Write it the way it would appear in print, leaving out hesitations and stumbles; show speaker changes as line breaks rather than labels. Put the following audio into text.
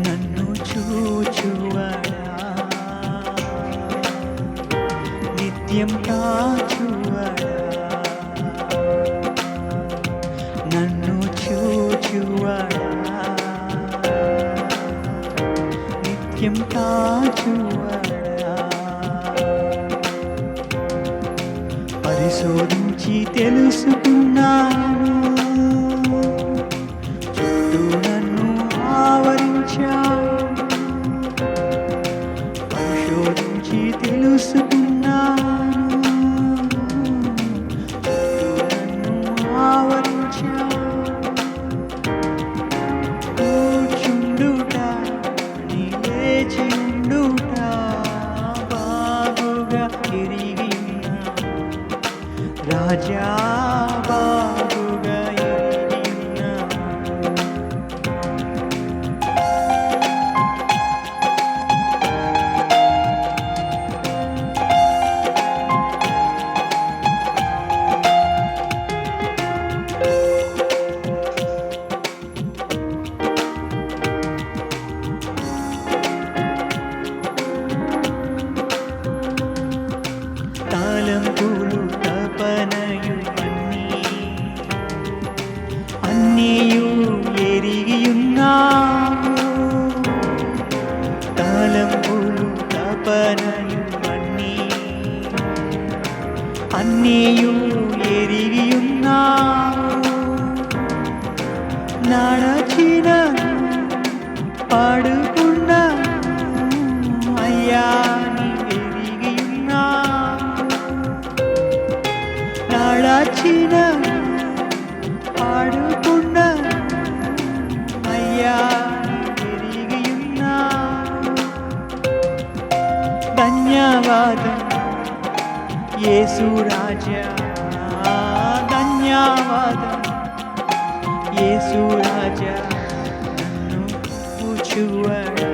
నన్ను చూచువాడా, నిత్యం కాచువాడా, నన్ను చూచువాడా, నిత్యం కాచువాడా, పరిశోధించి తెలుసుకున్నాను, చుట్టూ నన్ను ఆవరించావు, పరిశోధించి తెలుసుకున్నాను, చుట్టూ నన్ను ఆవరించావు, కూర్చుండుట నీ లేచిండుట బాగుగా ఎరిగి ఉన్నావు, రాజా బాగుగా ఎరిగి ఉన్నావు. తలంపులు తపనయు అన్నీయు ఎరిగియున్నావు, తలంపులు తపనయు అన్నీయు ఎరిగియున్నావు, నడచిన పడుకున్న అయ్యా నడచిన పాడుకున్న అయ్యా తిరిగియున్నా, ధన్యవాదం యేసు రాజా, ధన్యవాదం యేసు రాజా, నన్ను కూర్చువాడా.